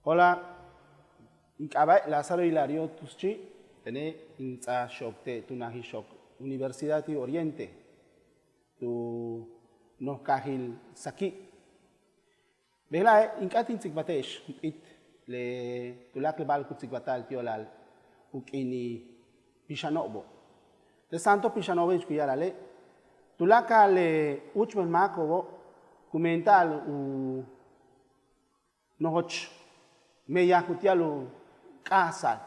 Hola, Incaba Lázaro Hilario Tuschi, tene inza shokte tunahi shok Universidad de Oriente, tu no kahil saki. Bela inkatin sigbatesh, it le tulak le bal kutsigbatal tiolal, ukini pishanobo. De santo pishanobo ichkuyarale, tulaka le uchmen makobo, kumental u nohoch. Me yakutialu kasal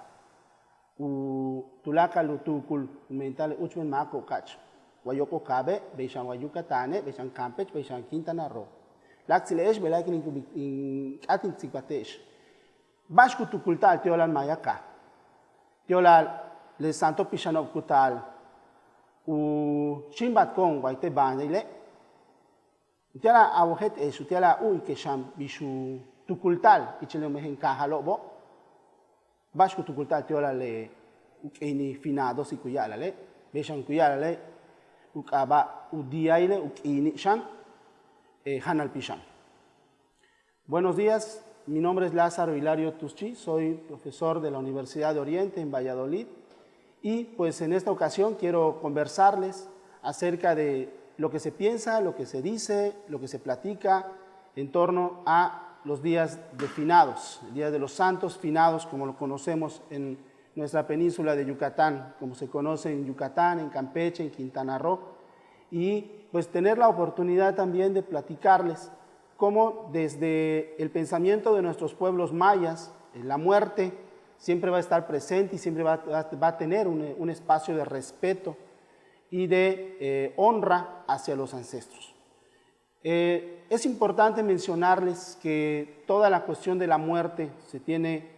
u tulaka lu tukul mental uchmen mako kach wayoko kabe beishan wayuka tane beishan campech beishan Quintana Roo laxilesh belakin in atin tsipatesh bashku tukultal teolal mayaka teolal le santo pishanov kutal u chimbat kon waite bandile tiala awohet esu tiala uy kesham bishu tukultal ichele mehen kahalobo bashku tukultal tiola le ukini finado si kuyala le beshan kuyala le ukaba udiaile ukini shan hanal pishan. Buenos días, mi nombre es Lázaro Hilario Tuschi, soy profesor de la Universidad de Oriente en Valladolid y pues en esta ocasión quiero conversarles acerca de lo que se piensa, lo que se dice, lo que se platica en torno a los días de finados, el Día de los Santos Finados, como lo conocemos en nuestra península de Yucatán, como se conoce en Yucatán, en Campeche, en Quintana Roo, y pues tener la oportunidad también de platicarles cómo desde el pensamiento de nuestros pueblos mayas, la muerte siempre va a estar presente y siempre va a tener un espacio de respeto y de honra hacia los ancestros. Es importante mencionarles que toda la cuestión de la muerte se tiene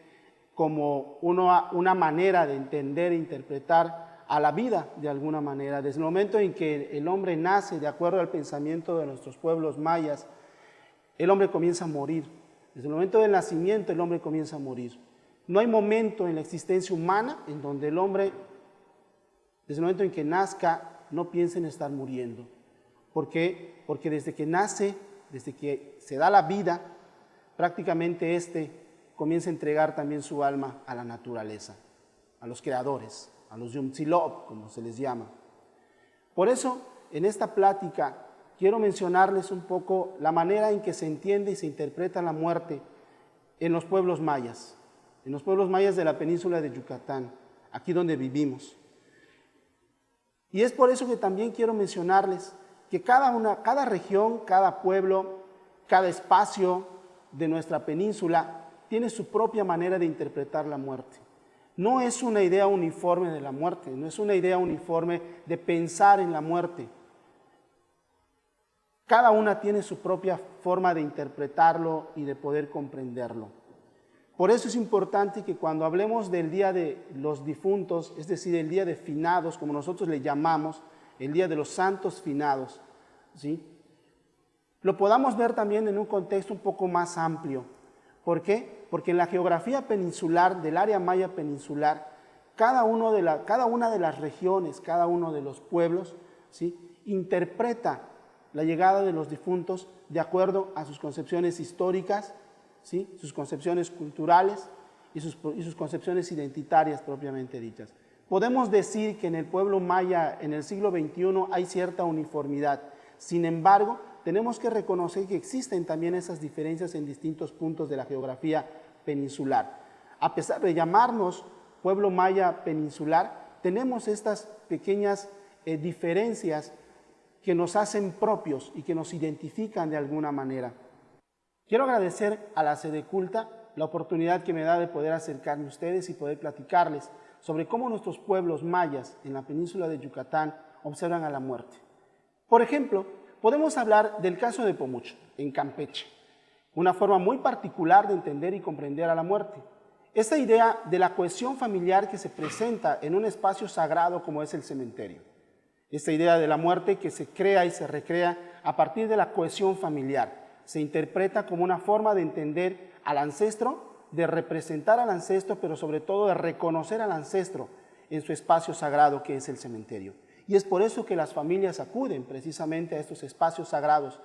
como una manera de entender e interpretar a la vida de alguna manera. Desde el momento en que el hombre nace, de acuerdo al pensamiento de nuestros pueblos mayas, el hombre comienza a morir. Desde el momento del nacimiento el hombre comienza a morir. No hay momento en la existencia humana en donde el hombre, desde el momento en que nazca, no piense en estar muriendo. ¿Por qué? Porque desde que nace, desde que se da la vida, prácticamente comienza a entregar también su alma a la naturaleza, a los creadores, a los Yumtzilob, como se les llama. Por eso, en esta plática, quiero mencionarles un poco la manera en que se entiende y se interpreta la muerte en los pueblos mayas de la península de Yucatán, aquí donde vivimos. Y es por eso que también quiero mencionarles que cada región, cada pueblo, cada espacio de nuestra península tiene su propia manera de interpretar la muerte. No es una idea uniforme de la muerte, no es una idea uniforme de pensar en la muerte. Cada una tiene su propia forma de interpretarlo y de poder comprenderlo. Por eso es importante que cuando hablemos del Día de los Difuntos, es decir, el Día de Finados, como nosotros le llamamos, el Día de los Santos Finados, ¿sí?, lo podamos ver también en un contexto un poco más amplio. ¿Por qué? Porque en la geografía peninsular, del área maya peninsular, cada una de las regiones, cada uno de los pueblos, ¿sí?, interpreta la llegada de los difuntos de acuerdo a sus concepciones históricas, ¿sí?, sus concepciones culturales y sus concepciones identitarias propiamente dichas. Podemos decir que en el pueblo maya en el siglo XXI hay cierta uniformidad. Sin embargo, tenemos que reconocer que existen también esas diferencias en distintos puntos de la geografía peninsular. A pesar de llamarnos pueblo maya peninsular, tenemos estas pequeñas diferencias que nos hacen propios y que nos identifican de alguna manera. Quiero agradecer a la Sedeculta la oportunidad que me da de poder acercarme a ustedes y poder platicarles sobre cómo nuestros pueblos mayas en la península de Yucatán observan a la muerte. Por ejemplo, podemos hablar del caso de Pomuch, en Campeche, una forma muy particular de entender y comprender a la muerte. Esta idea de la cohesión familiar que se presenta en un espacio sagrado como es el cementerio. Esta idea de la muerte que se crea y se recrea a partir de la cohesión familiar. Se interpreta como una forma de entender al ancestro, de representar al ancestro, pero sobre todo de reconocer al ancestro en su espacio sagrado que es el cementerio. Y es por eso que las familias acuden precisamente a estos espacios sagrados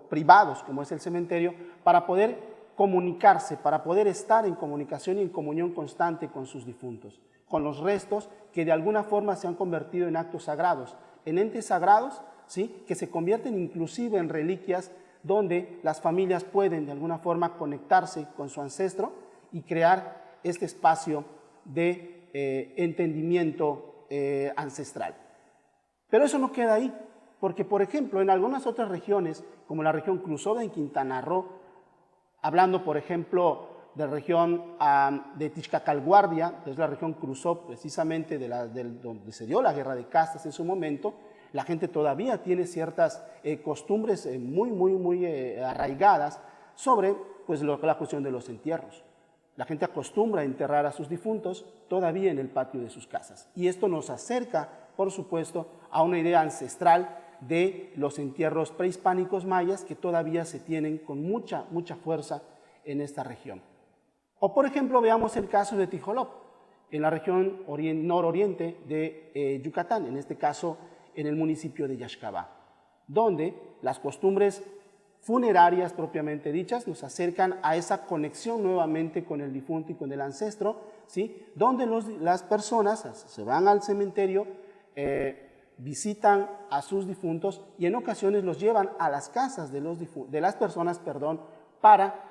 privados como es el cementerio para poder comunicarse, para poder estar en comunicación y en comunión constante con sus difuntos, con los restos que de alguna forma se han convertido en actos sagrados, en entes sagrados, ¿sí?, que se convierten inclusive en reliquias donde las familias pueden de alguna forma conectarse con su ancestro y crear este espacio de entendimiento ancestral. Pero eso no queda ahí, porque por ejemplo en algunas otras regiones, como la región Cruzova en Quintana Roo, hablando por ejemplo de la región de Tixcacalguardia, que es la región Cruzó precisamente donde se dio la guerra de castas en su momento, la gente todavía tiene ciertas costumbres muy arraigadas sobre pues, la cuestión de los entierros. La gente acostumbra a enterrar a sus difuntos todavía en el patio de sus casas. Y esto nos acerca, por supuesto, a una idea ancestral de los entierros prehispánicos mayas que todavía se tienen con mucha fuerza en esta región. O por ejemplo, veamos el caso de Tijolop, en la región nororiente de Yucatán, en este caso en el municipio de Yaxcabá, donde las costumbres funerarias propiamente dichas nos acercan a esa conexión nuevamente con el difunto y con el ancestro, ¿sí?, donde las personas se van al cementerio, visitan a sus difuntos y en ocasiones los llevan a las casas de las personas, para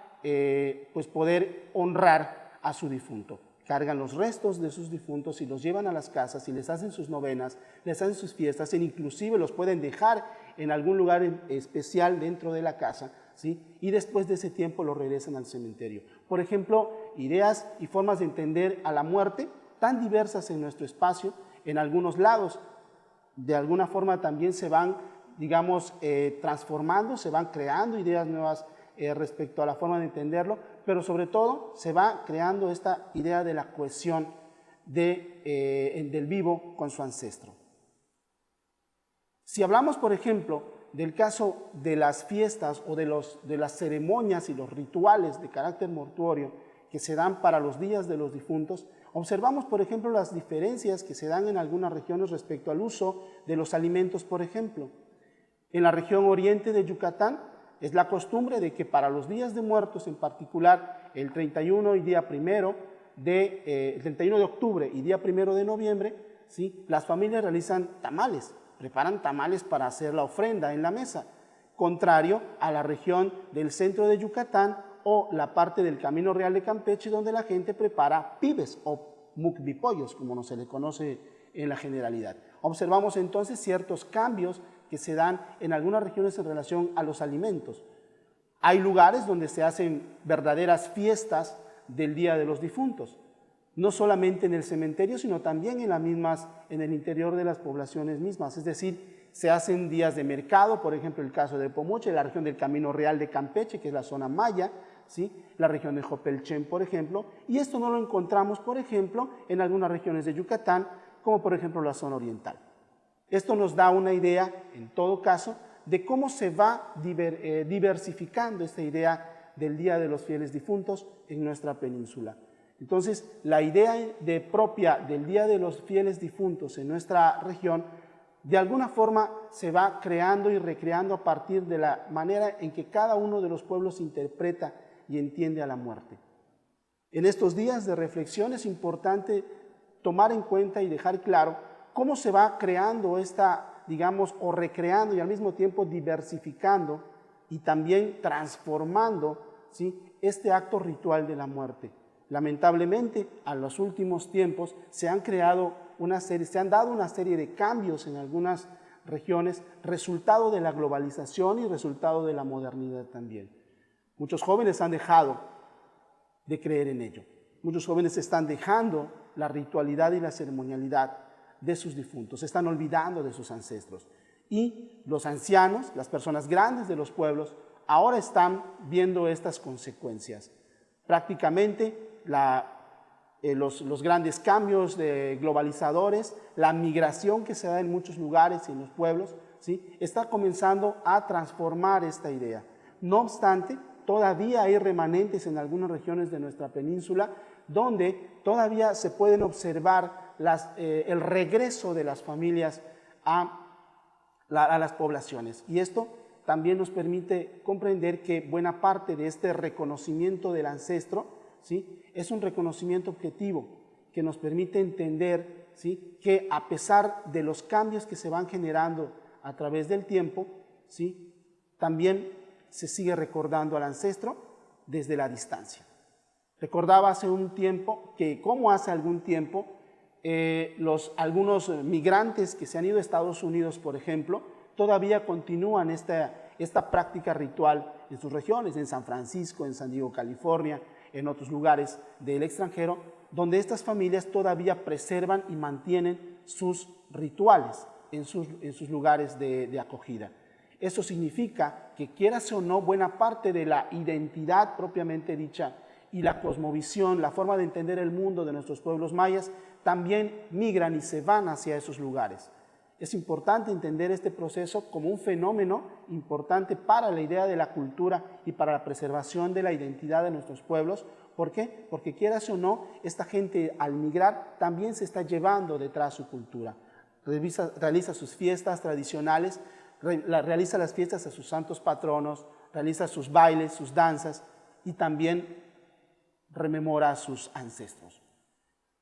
pues poder honrar a su difunto. Cargan los restos de sus difuntos y los llevan a las casas y les hacen sus novenas, les hacen sus fiestas e inclusive los pueden dejar en algún lugar especial dentro de la casa, ¿sí?, y después de ese tiempo los regresan al cementerio. Por ejemplo, ideas y formas de entender a la muerte tan diversas en nuestro espacio, en algunos lados, de alguna forma también se van, digamos, transformando, se van creando ideas nuevas respecto a la forma de entenderlo, pero sobre todo se va creando esta idea de la cohesión del vivo con su ancestro. Si hablamos, por ejemplo, del caso de las fiestas o de las ceremonias y los rituales de carácter mortuorio que se dan para los días de los difuntos, observamos, por ejemplo, las diferencias que se dan en algunas regiones respecto al uso de los alimentos, por ejemplo. En la región oriente de Yucatán es la costumbre de que para los días de muertos, en particular el 31 y día primero el 31 de octubre y día 1 de noviembre, ¿sí?, las familias realizan tamales, preparan tamales para hacer la ofrenda en la mesa, contrario a la región del centro de Yucatán o la parte del Camino Real de Campeche, donde la gente prepara pibes o mukbipollos, como se le conoce en la generalidad. Observamos entonces ciertos cambios que se dan en algunas regiones en relación a los alimentos. Hay lugares donde se hacen verdaderas fiestas del Día de los Difuntos, no solamente en el cementerio, sino también en el interior de las poblaciones mismas, es decir, se hacen días de mercado, por ejemplo el caso de Pomoche, la región del Camino Real de Campeche, que es la zona maya, ¿sí?, la región de Jopelchen, por ejemplo, y esto no lo encontramos, por ejemplo, en algunas regiones de Yucatán, como por ejemplo la zona oriental. Esto nos da una idea, en todo caso, de cómo se va diversificando esta idea del Día de los Fieles Difuntos en nuestra península. Entonces, la idea propia del Día de los Fieles Difuntos en nuestra región, de alguna forma se va creando y recreando a partir de la manera en que cada uno de los pueblos interpreta y entiende a la muerte. En estos días de reflexión es importante tomar en cuenta y dejar claro cómo se va creando o recreando y al mismo tiempo diversificando y también transformando, ¿sí?, este acto ritual de la muerte. Lamentablemente, a los últimos tiempos se han dado una serie de cambios en algunas regiones, resultado de la globalización y resultado de la modernidad también. Muchos jóvenes han dejado de creer en ello. Muchos jóvenes están dejando la ritualidad y la ceremonialidad de sus difuntos, se están olvidando de sus ancestros. Y los ancianos, las personas grandes de los pueblos, ahora están viendo estas consecuencias. Prácticamente los grandes cambios globalizadores, la migración que se da en muchos lugares y en los pueblos, ¿sí?, está comenzando a transformar esta idea. No obstante, todavía hay remanentes en algunas regiones de nuestra península donde todavía se pueden observar el regreso de las familias a las poblaciones. Y esto también nos permite comprender que buena parte de este reconocimiento del ancestro, ¿sí?, es un reconocimiento objetivo que nos permite entender, ¿sí?, que a pesar de los cambios que se van generando a través del tiempo, ¿sí?, también se sigue recordando al ancestro desde la distancia. Recordaba hace un tiempo que, como hace algún tiempo, algunos migrantes que se han ido a Estados Unidos, por ejemplo, todavía continúan esta práctica ritual en sus regiones, en San Francisco, en San Diego, California, en otros lugares del extranjero, donde estas familias todavía preservan y mantienen sus rituales en sus lugares de acogida. Eso significa que, quieras o no, buena parte de la identidad propiamente dicha y la cosmovisión, la forma de entender el mundo de nuestros pueblos mayas, también migran y se van hacia esos lugares. Es importante entender este proceso como un fenómeno importante para la idea de la cultura y para la preservación de la identidad de nuestros pueblos. ¿Por qué? Porque, quieras o no, esta gente al migrar también se está llevando detrás su cultura. Realiza sus fiestas tradicionales, realiza las fiestas a sus santos patronos, realiza sus bailes, sus danzas y también rememora a sus ancestros.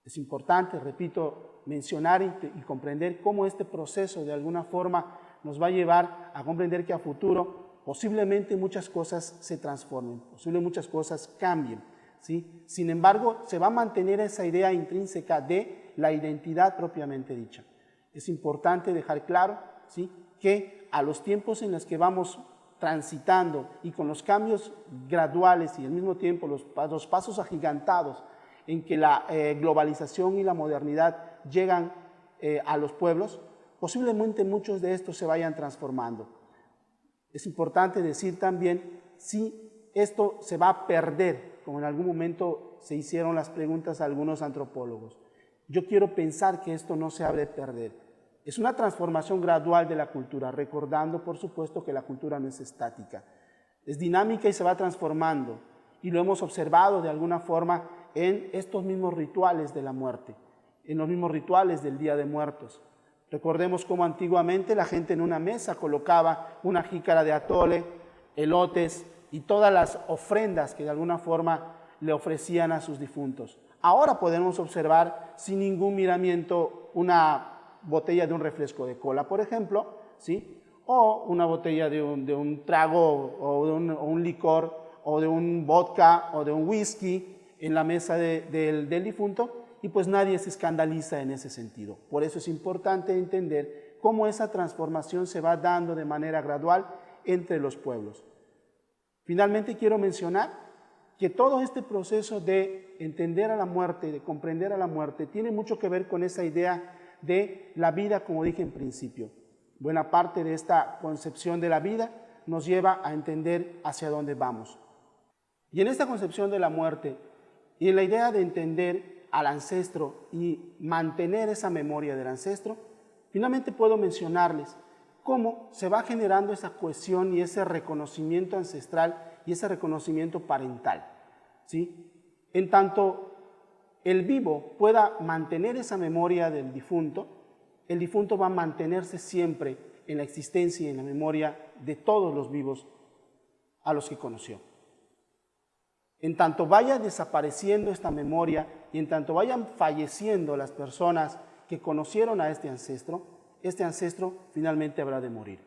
Es importante, repito, mencionar y comprender cómo este proceso de alguna forma nos va a llevar a comprender que a futuro posiblemente muchas cosas se transformen, posiblemente muchas cosas cambien, ¿sí? Sin embargo, se va a mantener esa idea intrínseca de la identidad propiamente dicha. Es importante dejar claro, ¿sí?, que a los tiempos en los que vamos transitando y con los cambios graduales y al mismo tiempo los pasos agigantados en que la globalización y la modernidad llegan a los pueblos, posiblemente muchos de estos se vayan transformando. Es importante decir también si esto se va a perder, como en algún momento se hicieron las preguntas a algunos antropólogos. Yo quiero pensar que esto no se ha de perder. Es una transformación gradual de la cultura, recordando, por supuesto, que la cultura no es estática. Es dinámica y se va transformando. Y lo hemos observado de alguna forma en estos mismos rituales de la muerte, en los mismos rituales del Día de Muertos. Recordemos cómo antiguamente la gente en una mesa colocaba una jícara de atole, elotes y todas las ofrendas que de alguna forma le ofrecían a sus difuntos. Ahora podemos observar sin ningún miramiento una botella de un refresco de cola, por ejemplo, ¿sí?, o una botella de un trago o de un licor o de un vodka o de un whisky en la mesa del difunto, y pues nadie se escandaliza en ese sentido. Por eso es importante entender cómo esa transformación se va dando de manera gradual entre los pueblos. Finalmente quiero mencionar que todo este proceso de entender a la muerte, de comprender a la muerte, tiene mucho que ver con esa idea de la vida, como dije en principio. Buena parte de esta concepción de la vida nos lleva a entender hacia dónde vamos. Y en esta concepción de la muerte y en la idea de entender al ancestro y mantener esa memoria del ancestro, finalmente puedo mencionarles cómo se va generando esa cohesión y ese reconocimiento ancestral y ese reconocimiento parental, ¿sí? En tanto el vivo pueda mantener esa memoria del difunto, el difunto va a mantenerse siempre en la existencia y en la memoria de todos los vivos a los que conoció. En tanto vaya desapareciendo esta memoria y en tanto vayan falleciendo las personas que conocieron a este ancestro finalmente habrá de morir.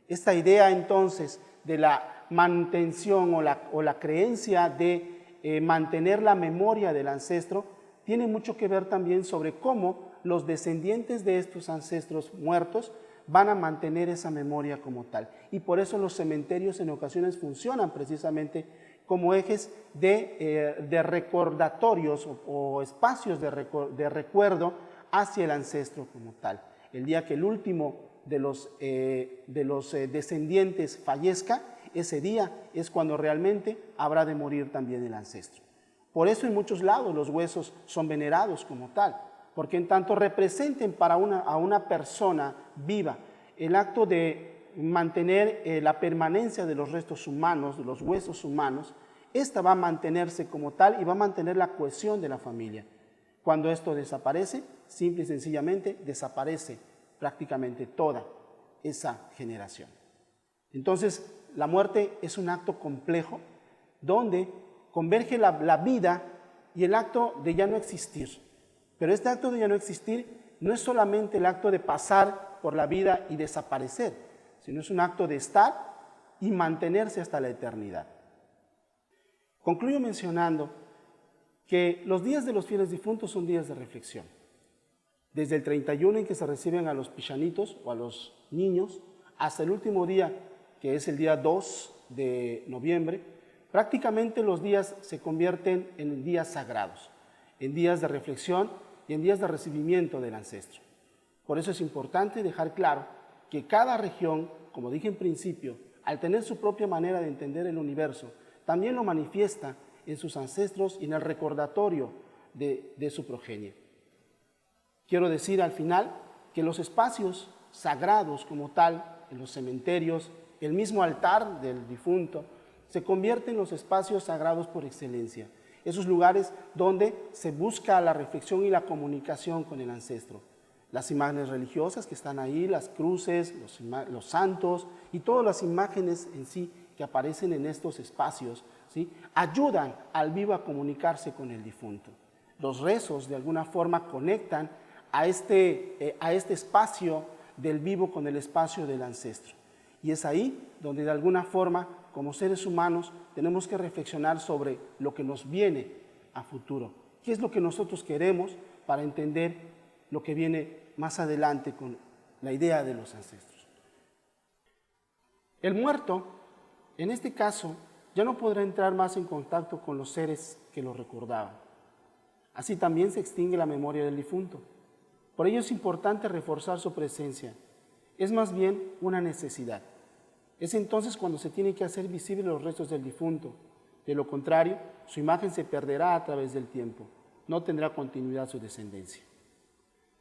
Esta idea entonces de la mantención o la creencia de mantener la memoria del ancestro tiene mucho que ver también sobre cómo los descendientes de estos ancestros muertos van a mantener esa memoria como tal. Y por eso los cementerios en ocasiones funcionan precisamente como ejes de recordatorios o espacios de recuerdo hacia el ancestro como tal. El día que el último de los descendientes fallezca, ese día es cuando realmente habrá de morir también el ancestro. Por eso en muchos lados los huesos son venerados como tal, porque en tanto representen a una persona viva el acto de mantener la permanencia de los restos humanos, de los huesos humanos, esta va a mantenerse como tal y va a mantener la cohesión de la familia. Cuando esto desaparece, simple y sencillamente desaparece prácticamente toda esa generación. Entonces, la muerte es un acto complejo donde converge la vida y el acto de ya no existir. Pero este acto de ya no existir no es solamente el acto de pasar por la vida y desaparecer, sino es un acto de estar y mantenerse hasta la eternidad. Concluyo mencionando que los días de los fieles difuntos son días de reflexión. Desde el 31 en que se reciben a los pichanitos o a los niños, hasta el último día, que es el día 2 de noviembre, prácticamente los días se convierten en días sagrados, en días de reflexión y en días de recibimiento del ancestro. Por eso es importante dejar claro que cada región, como dije en principio, al tener su propia manera de entender el universo, también lo manifiesta en sus ancestros y en el recordatorio de su progenie. Quiero decir al final que los espacios sagrados como tal, en los cementerios, el mismo altar del difunto, se convierten en los espacios sagrados por excelencia. Esos lugares donde se busca la reflexión y la comunicación con el ancestro. Las imágenes religiosas que están ahí, las cruces, los santos y todas las imágenes en sí que aparecen en estos espacios, ¿sí?, ayudan al vivo a comunicarse con el difunto. Los rezos de alguna forma conectan a este espacio del vivo con el espacio del ancestro. Y es ahí donde de alguna forma, como seres humanos, tenemos que reflexionar sobre lo que nos viene a futuro. ¿Qué es lo que nosotros queremos para entender lo que viene más adelante con la idea de los ancestros? El muerto, en este caso, ya no podrá entrar más en contacto con los seres que lo recordaban. Así también se extingue la memoria del difunto. Por ello es importante reforzar su presencia. Es más bien una necesidad. Es entonces cuando se tiene que hacer visibles los restos del difunto. De lo contrario, su imagen se perderá a través del tiempo. No tendrá continuidad su descendencia.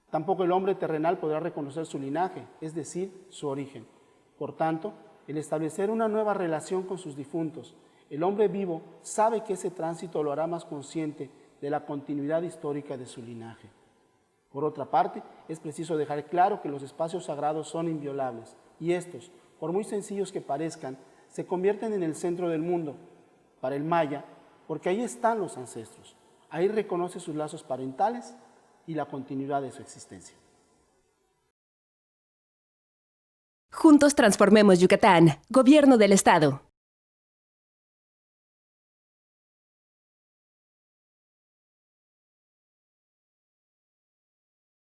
Tampoco el hombre terrenal podrá reconocer su linaje, es decir, su origen. Por tanto, el establecer una nueva relación con sus difuntos, el hombre vivo sabe que ese tránsito lo hará más consciente de la continuidad histórica de su linaje. Por otra parte, es preciso dejar claro que los espacios sagrados son inviolables y estos, por muy sencillos que parezcan, se convierten en el centro del mundo para el maya, porque ahí están los ancestros. Ahí reconoce sus lazos parentales y la continuidad de su existencia. Juntos transformemos Yucatán. Gobierno del Estado.